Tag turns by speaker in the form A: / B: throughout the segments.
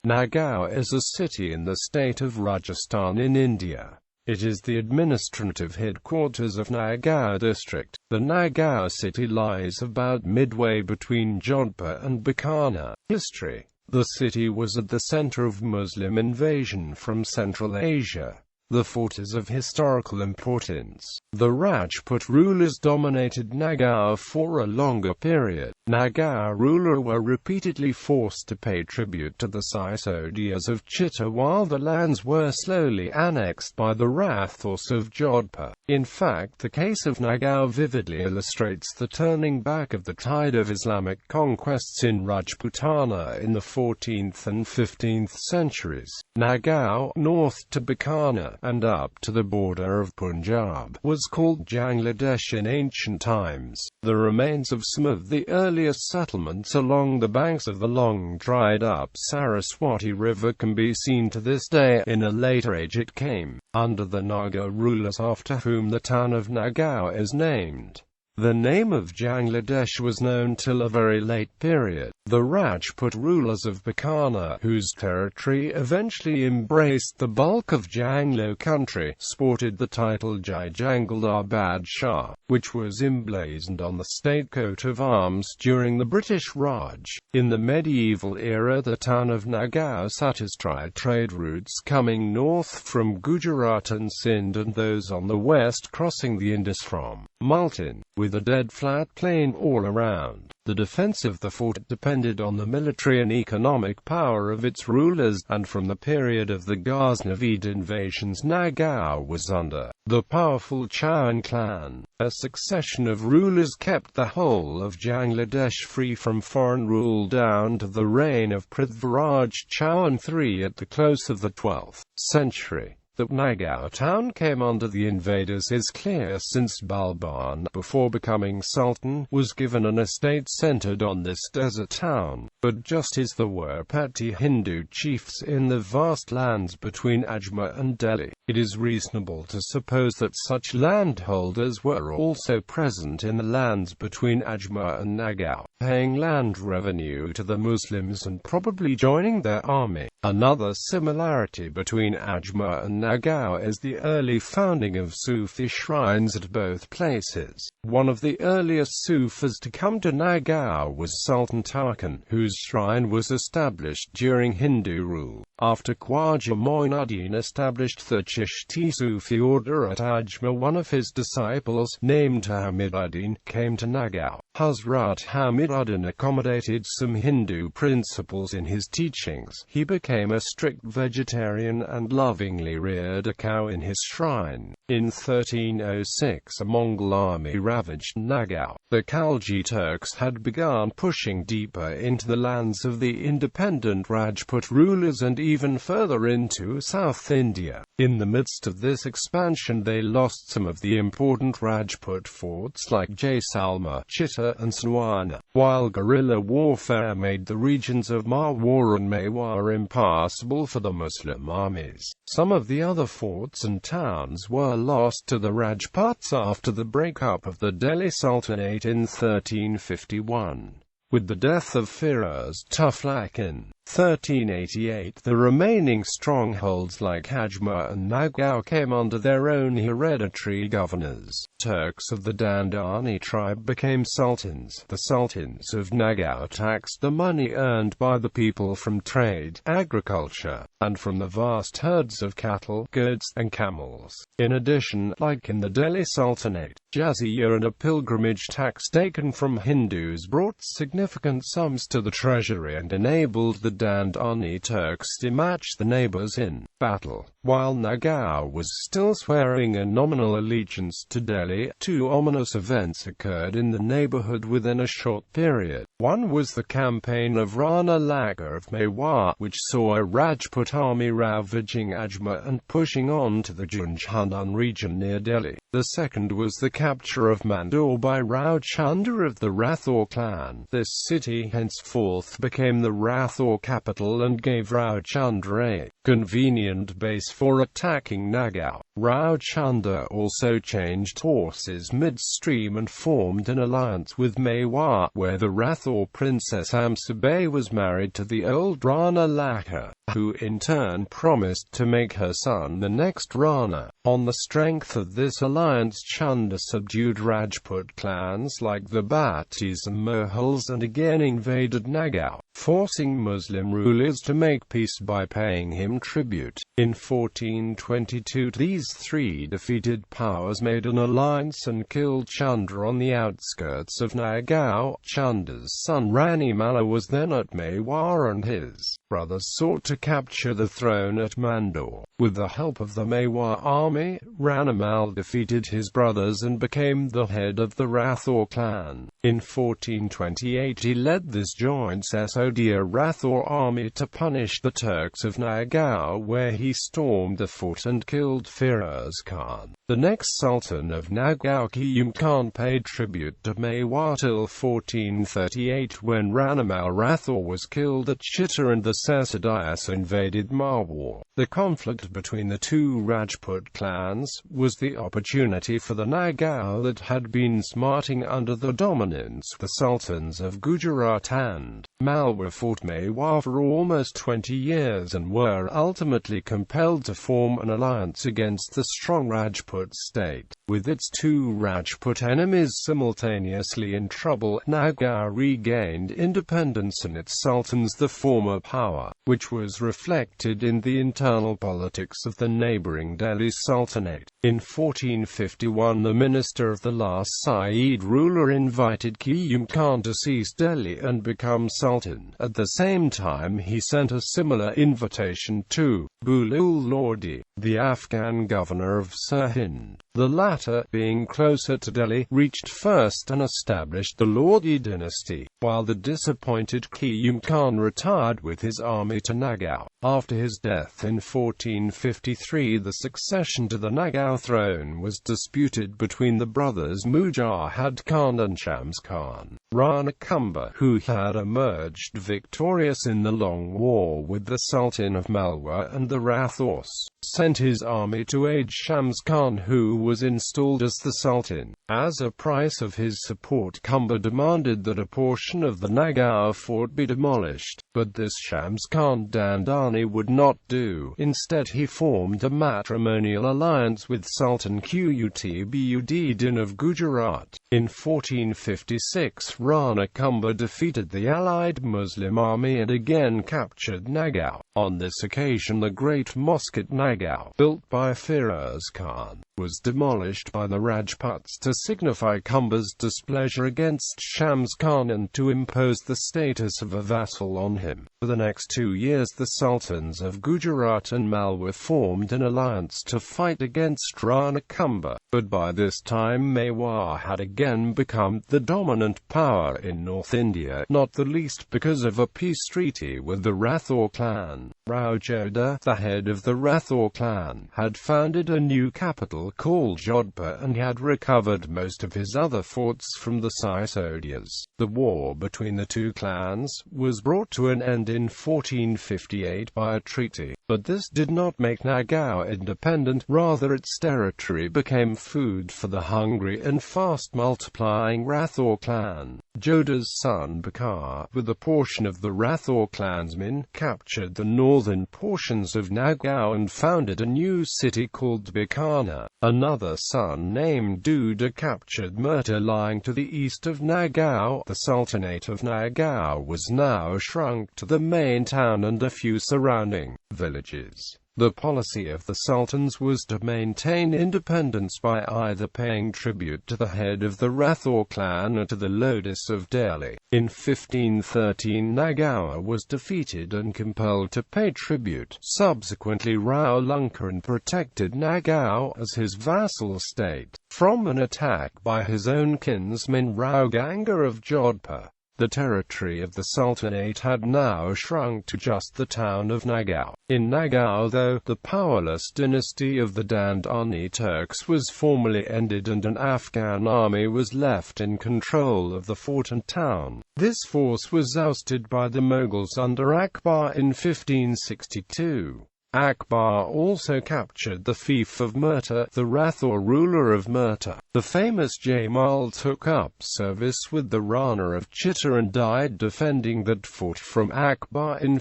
A: Nagaur is a city in the state of Rajasthan in India. It is the administrative headquarters of Nagaur District. The Nagaur city lies about midway between Jodhpur and Bikaner. History. The city was at the center of Muslim invasion from Central Asia. The fort is of historical importance. The Rajput rulers dominated Nagaur for a longer period. Nagaur rulers were repeatedly forced to pay tribute to the Sisodias of Chitta while the lands were slowly annexed by the Rathors of Jodhpur. In fact, the case of Nagaur vividly illustrates the turning back of the tide of Islamic conquests in Rajputana in the 14th and 15th centuries. Nagaur, north to Bikaner, and up to the border of Punjab, was called Bangladesh in ancient times. The remains of some of the earliest settlements along the banks of the long dried-up Saraswati River can be seen to this day. In a later age it came under the Nagaur rulers, after whom the town of Nagaur is named. The name of Bangladesh was known till a very late period. The Rajput rulers of Bikaner, whose territory eventually embraced the bulk of Janglo country, sported the title Jai Jangaldar Badshah, which was emblazoned on the state coat of arms during the British Raj. In the medieval era, the town of Nagaur satisfied trade routes coming north from Gujarat and Sindh and those on the west crossing the Indus from Multan, with a dead flat plain all around. The defense of the fort depended on the military and economic power of its rulers, and from the period of the Ghaznavid invasions Nagaur was under the powerful Chauhan clan. A succession of rulers kept the whole of Bangladesh free from foreign rule down to the reign of Prithviraj Chauhan III at the close of the 12th century. That Nagaur town came under the invaders is clear, since Balban, before becoming Sultan, was given an estate centered on this desert town. But just as there were petty Hindu chiefs in the vast lands between Ajmer and Delhi, it is reasonable to suppose that such landholders were also present in the lands between Ajmer and Nagaur, paying land revenue to the Muslims and probably joining their army. Another similarity between Ajmer and Nagaur is the early founding of Sufi shrines at both places. One of the earliest Sufis to come to Nagaur was Sultan Tarakan, whose shrine was established during Hindu rule. After Khwaja Moinuddin established the Chishti Sufi order at Ajmer, one of his disciples, named Hamiduddin, came to Nagaur. Hazrat Hamiduddin accommodated some Hindu principles in his teachings. He became a strict vegetarian and lovingly reared a cow in his shrine. In 1306 a Mongol army ravaged Nagaur. The Khalji Turks had begun pushing deeper into the lands of the independent Rajput rulers and even further into South India. In the midst of this expansion they lost some of the important Rajput forts like Jaisalmer, Chitta and Swana, while guerrilla warfare made the regions of Marwar and Mewar impassable for the Muslim armies. Some of the other forts and towns were lost to the Rajputs after the breakup of the Delhi Sultanate in 1351. With the death of Firoz Tughlaq in 1388, the remaining strongholds like Ajmer and Nagaur came under their own hereditary governors. Turks of the Dandani tribe became sultans. The sultans of Nagaur taxed the money earned by the people from trade, agriculture, and from the vast herds of cattle, goods, and camels. In addition, like in the Delhi Sultanate, jizya and a pilgrimage tax taken from Hindus brought significant sums to the treasury and enabled the Dandani Turks to match the neighbors in battle. While Nagaur was still swearing a nominal allegiance to Delhi, two ominous events occurred in the neighborhood within a short period. One was the campaign of Rana Langa of Mewar, which saw a Rajput army ravaging Ajmer and pushing on to the Jhunjhunun region near Delhi. The second was the capture of Mandore by Rao Chanda of the Rathore clan. This city henceforth became the Rathore capital and gave Rao Chanda a convenient base for attacking Nagaur. Rao Chanda also changed horses midstream and formed an alliance with Mewar, where the Rathore princess Amsabai was married to the old Rana Lakha, who in turn promised to make her son the next Rana. On the strength of this alliance, Chanda subdued Rajput clans like the Bhattis and Mohuls and again invaded Nagaur, forcing Muslim rulers to make peace by paying him tribute. In 1422 these three defeated powers made an alliance and killed Chanda on the outskirts of Nagaur. Chanda's son Rani Malla was then at Mewar and his brothers sought to capture the throne at Mandore. With the help of the Mewar army, Rana Malla defeated his brothers and became the head of the Rathore clan. In 1428 he led this joint Sasodiya Rathore army to punish the Turks of Nagaur, where he stormed the fort and killed Firoz Khan. The next Sultan of Nagaur, Qayyum Khan, paid tribute to Mewar till 1438 when Rana Malla Rathore was killed at Chitta and the Sasadiyas invaded Marwar. The conflict between the two Rajput clans was the opportunity for the Nagaur that had been smarting under the dominance of the Sultans of Gujarat and Malwa fought Mewar for almost 20 years and were ultimately compelled to form an alliance against the strong Rajput state. With its two Rajput enemies simultaneously in trouble, Nagaur regained independence and its sultans the former power, which was reflected in the internal politics of the neighbouring Delhi Sultanate. In 1451 the minister of the last Sayyid ruler invited Qayyum Khan to seize Delhi and become sultan. At the same time he sent a similar invitation to Bulul Lodi, the Afghan governor of Sirhind. The latter, being closer to Delhi, reached first and established the Lodi dynasty, while the disappointed Qayyum Khan retired with his army to Nagaur. After his death in 1453 the succession to the Nagaur throne was disputed between the brothers Mujahid Khan and Shams Khan. Rana Kumbha, who had emerged victorious in the long war with the Sultan of Malwa and the Rathores, sent his army to aid Shams Khan, who was installed as the Sultan. As a price of his support, Kumbha demanded that a portion of the Nagaur fort be demolished, but this Shams Khan Dandani would not do. Instead he formed a matrimonial alliance with Sultan Qutb-ud-Din of Gujarat. In 1456 Rana Kumbha defeated the allied Muslim army and again captured Nagaur. On this occasion the great mosque at Nagaur, built by Firoz Khan, was demolished by the Rajputs to signify Kumbha's displeasure against Shams Khan and to impose the status of a vassal on him. For the next 2 years the sultans of Gujarat and Malwa formed an alliance to fight against Rana Kumbha, but by this time Mewar had again become the dominant power in North India, not the least because of a peace treaty with the Rathore clan. Rao Jodha, the head of the Rathore clan, had founded a new capital called Jodhpur and had recovered most of his other forts from the Sisodias. The war between the two clans was brought to an end in 1458 by a treaty, but this did not make Nagaur independent, rather its territory became food for the hungry and fast-multiplying Rathore clan. Jodha's son Bakar, with a portion of the Rathore clansmen, captured the northern portions of Nagaur and founded a new city called Bikaner. Another son named Duda captured Murta, lying to the east of Nagaur. The Sultanate of Nagaur was now shrunk to the main town and a few surrounding villages. The policy of the sultans was to maintain independence by either paying tribute to the head of the Rathore clan or to the Lodis of Delhi. In 1513 Nagaur was defeated and compelled to pay tribute. Subsequently Rao Lankaran protected Nagaur as his vassal state from an attack by his own kinsman Rao Ganga of Jodhpur. The territory of the Sultanate had now shrunk to just the town of Nagaur. In Nagaur, though, the powerless dynasty of the Dandani Turks was formally ended and an Afghan army was left in control of the fort and town. This force was ousted by the Mughals under Akbar in 1562. Akbar also captured the fief of Merta, the Rathore ruler of Merta. The famous Jamal took up service with the Rana of Chitta and died defending that fort from Akbar in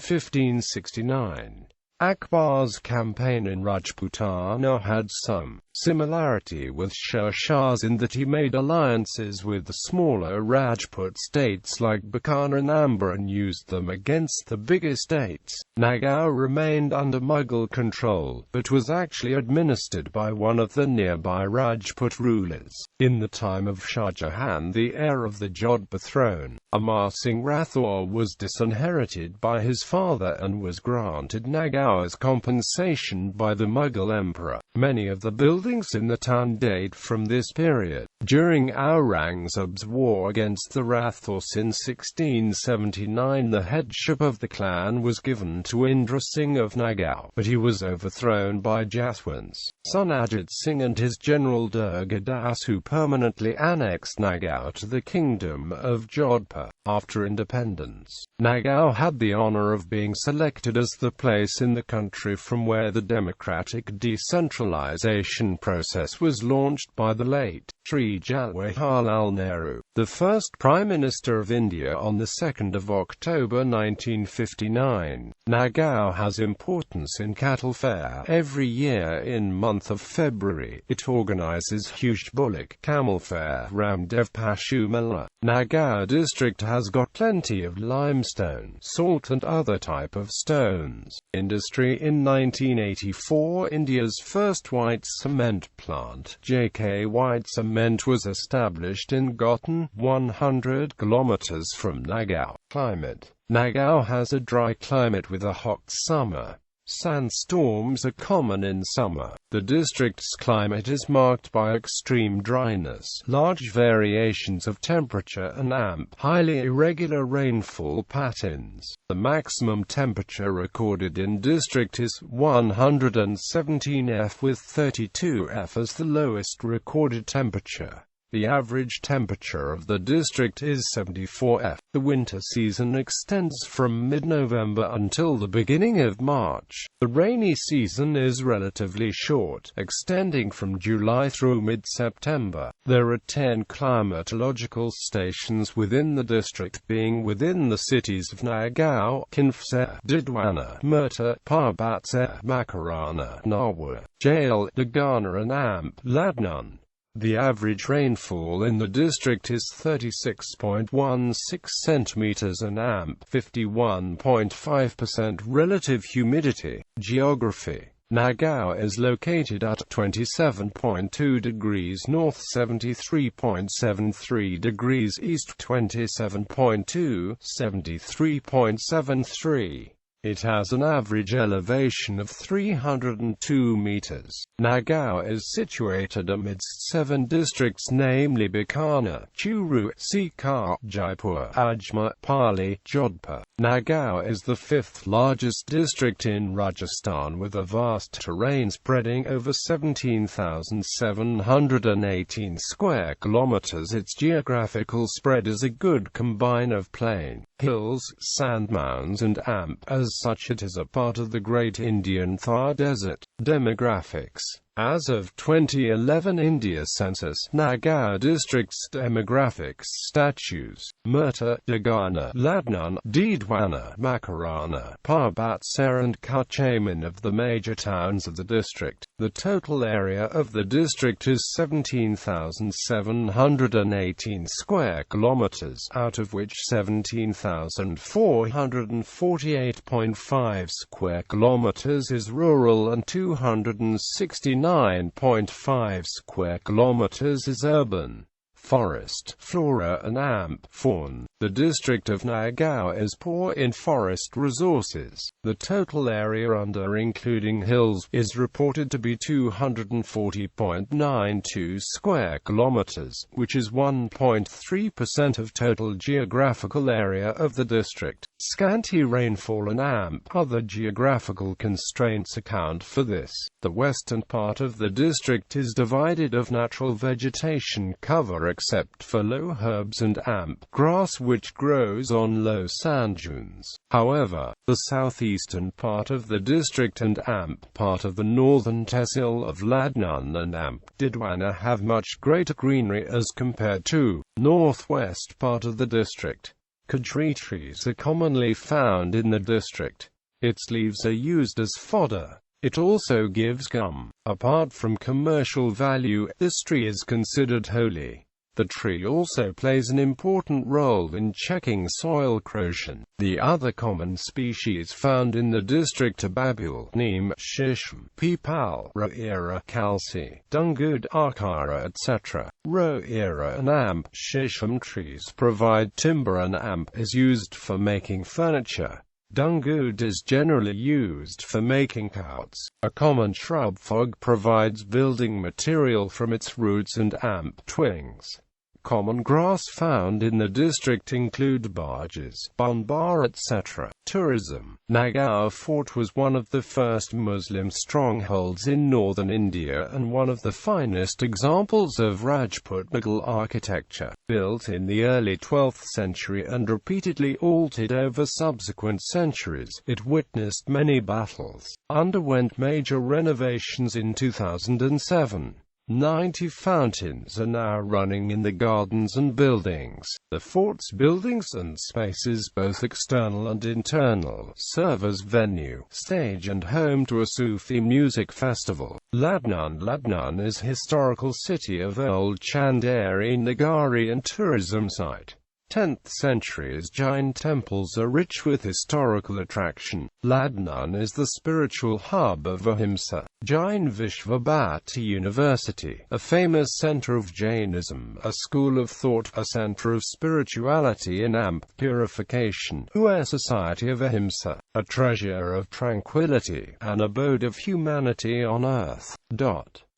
A: 1569. Akbar's campaign in Rajputana had some similarity with Sher Shah's in that he made alliances with the smaller Rajput states like Bikaner and Amber and used them against the bigger states. Nagaur remained under Mughal control, but was actually administered by one of the nearby Rajput rulers. In the time of Shah Jahan, the heir of the Jodhpur throne, Amar Singh Rathore was disinherited by his father and was granted Nagaur as compensation by the Mughal emperor. Many of the buildings in the town date from this period. During Aurangzeb's war against the Rathores in 1679, the headship of the clan was given to Indra Singh of Nagaur, but he was overthrown by Jaswant's son Ajit Singh and his general Durga Das, who permanently annexed Nagaur to the kingdom of Jodhpur. After independence, Nagaur had the honour of being selected as the place in the country from where the democratic decentralization process was launched by the late Sri Jawaharlal Nehru, the first Prime Minister of India, on the 2nd of October 1959. Nagaur has importance in cattle fair. Every year in month of February, it organizes huge bullock camel fair, Ramdev Pashu Mela. Nagaur district has got plenty of limestone, salt and other type of stones. Industry. In 1984, India's first white cement plant, JK White Cement, was established in Gotan, 100 kilometers from Nagaur. Climate. Nagaur has a dry climate with a hot summer. Sandstorms are common in summer. The district's climate is marked by extreme dryness, large variations of temperature and highly irregular rainfall patterns. The maximum temperature recorded in district is 117 F, with 32 F as the lowest recorded temperature. The average temperature of the district is 74 F. The winter season extends from mid-November until the beginning of March. The rainy season is relatively short, extending from July through mid-September. There are 10 climatological stations within the district, being within the cities of Nagaur, Kinfser, Didwana, Merta, Parbatser, Makarana, Nawar, Jail, Dagana and Ladnan. The average rainfall in the district is 36.16 centimeters and 51.5% relative humidity. Geography. Nagaur is located at 27.2 degrees north, 73.73 degrees east, 27.2, 73.73. It has an average elevation of 302 meters. Nagaur is situated amidst 7 districts, namely Bikaner, Churu, Sikar, Jaipur, Ajmer, Pali, Jodhpur. Nagaur is the 5th largest district in Rajasthan, with a vast terrain spreading over 17,718 square kilometers. Its geographical spread is a good combine of plain, hills, sand mounds and as such it is a part of the Great Indian Thar Desert. Demographics. As of 2011 India Census, Nagaur District's demographics statues: Merta, Dagana, Ladnan, Didwana, Makarana, Parbatser and Kachaman of the major towns of the district. The total area of the district is 17,718 square kilometers, out of which 17,448.5 square kilometers is rural and 269.5 square kilometers is urban. Forest, flora and amp, fauna. The district of Nagaur is poor in forest resources. The total area under including hills is reported to be 240.92 square kilometers, which is 1.3% of total geographical area of the district. Scanty rainfall and other geographical constraints account for this. The western part of the district is divided of natural vegetation cover except for low herbs and grass which grows on low sand dunes. However, the southeastern part of the district and part of the northern tehsil of Ladnan and Didwana have much greater greenery as compared to northwest part of the district. Kadri trees are commonly found in the district. Its leaves are used as fodder. It also gives gum. Apart from commercial value, this tree is considered holy. The tree also plays an important role in checking soil corrosion. The other common species found in the district are babul, neem, shisham, peepal, roera, calci, dungud, akara, etc. Roera and shisham trees provide timber and is used for making furniture. Dungud is generally used for making couts. A common shrub fog provides building material from its roots and twigs. Common grass found in the district include barges, banbar, etc. Tourism. Nagaur Fort was one of the first Muslim strongholds in northern India and one of the finest examples of Rajput Mughal architecture. Built in the early 12th century and repeatedly altered over subsequent centuries, it witnessed many battles, underwent major renovations in 2007. 90 fountains are now running in the gardens and buildings. The fort's buildings and spaces, both external and internal, serve as venue, stage and home to a Sufi music festival. Ladnan is historical city of Old Chanderi Nagari and tourism site. 10th century's Jain temples are rich with historical attraction. Ladnan is the spiritual hub of Ahimsa. Jain Vishvabhati University, a famous center of Jainism, a school of thought, a center of spirituality and purification, a society of Ahimsa, a treasure of tranquility, an abode of humanity on earth.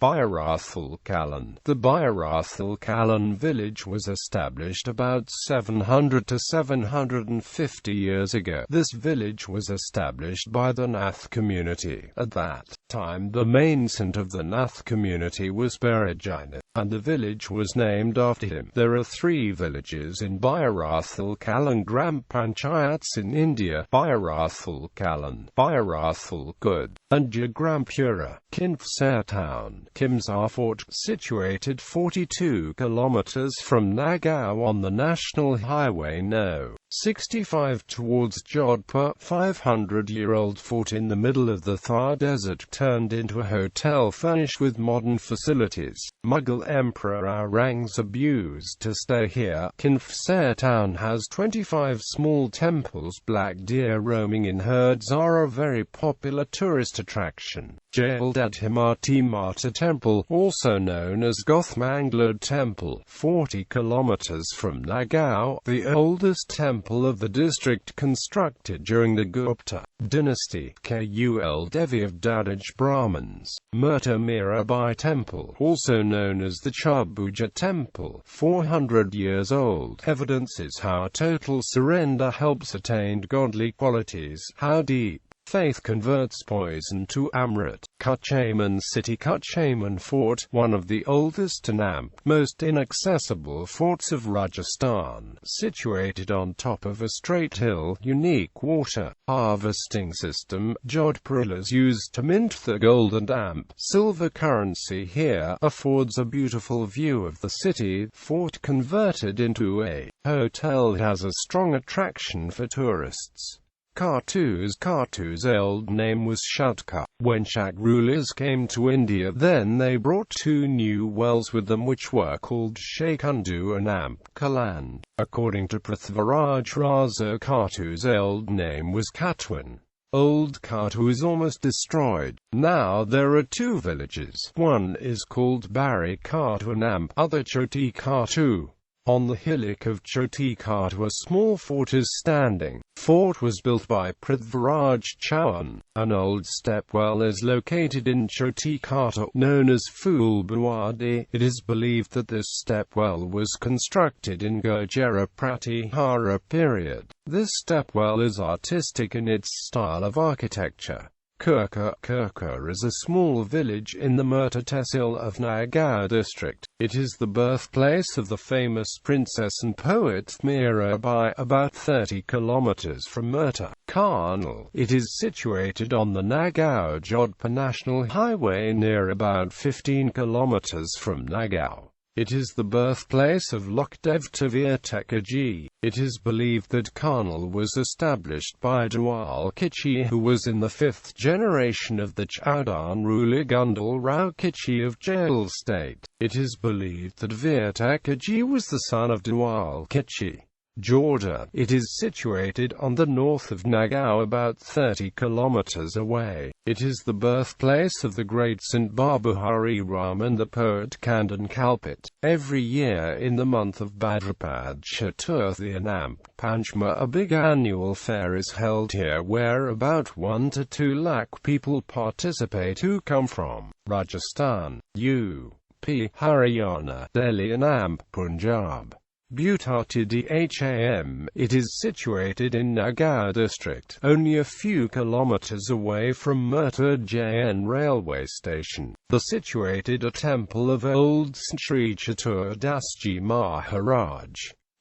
A: Bayarathul Kalan. The Bayarathul Kalan village was established about 700 to 750 years ago. This village was established by the Nath community. At that time the main saint of the Nath community was Barajaina, and the village was named after him. There are 3 villages in Bayarathul Kalan Gram Panchayats in India: Bayarathul Kalan, Bayarathul Good, and Jagrampura. Kinfsar town. Kimsar Fort, situated 42 kilometers from Nagaur on the National Highway No. 65 towards Jodhpur. 500-year-old fort in the middle of the Thar Desert, turned into a hotel furnished with modern facilities. Mughal Emperor Aurangzeb used to stay here. Kinfsar town has 25 small temples. Black deer roaming in herds are a very popular tourist attraction. Jaildadhimati Mata Temple, also known as Gothmanglad Temple, 40 kilometers from Nagaur, the oldest temple of the district, constructed during the Gupta dynasty. Kul Devi of Dadaj Brahmins. Murta Mirabai Temple, also known as the Chabuja Temple, 400 years old, evidences how total surrender helps attain godly qualities, how deep faith converts poison to amrit. Kuchaman City. Kuchaman Fort, one of the oldest and most inaccessible forts of Rajasthan, situated on top of a straight hill. Unique water harvesting system. Jodhpurlas used to mint the gold and silver currency here, affords a beautiful view of the city. Fort converted into a hotel has a strong attraction for tourists. Khartoum's old name was Shadka. When Shak rulers came to India, then they brought 2 new wells with them which were called Shaikundu and Kaland. According to Prithviraj Raza, Khartoum's old name was Katwan. Old Khatu is almost destroyed. Now there are two villages. One is called Bari Khatu and other Choti Khatu. On the hillock of Choti Khatu a small fort is standing. Fort was built by Prithviraj Chauhan. An old step well is located in Choti Khatu, known as Phulbawadi. It is believed that this step well was constructed in Gurjara Pratihara period. This step well is artistic in its style of architecture. Kurka is a small village in the Murta tehsil of Nagaur district. It is the birthplace of the famous princess and poet Mirabai, about 30 kilometers from Murta. Karnal. It is situated on the Nagaur-Jodhpur National Highway near about 15 kilometers from Nagaur. It is the birthplace of Lokdev Tirtikaji. It is believed that Karnal was established by Dawal Kichi, who was in the 5th generation of the Chaudan ruler Gundal Rao Kichi of Jail state. It is believed that Virtikaji was the son of Dawal Kichi. Jorda. It is situated on the north of Nagaur, about 30 kilometers away. It is the birthplace of the great Saint Barbahari Ram and the poet Kandan Kalpit. Every year in the month of Bhadrapad Chaturthi and Panchma a big annual fair is held here where about 1 to 2 lakh people participate who come from Rajasthan, UP, Haryana, Delhi and Punjab. Butati-Dham. It is situated in Nagaur district, only a few kilometers away from Murta Jain railway station. The situated a temple of old Sri Chatur Dasji Maharaj.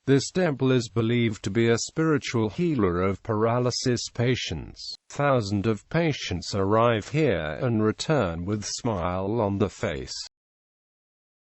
A: This temple is believed to be a spiritual healer of paralysis patients. Thousands of patients arrive here and return with smile on the face.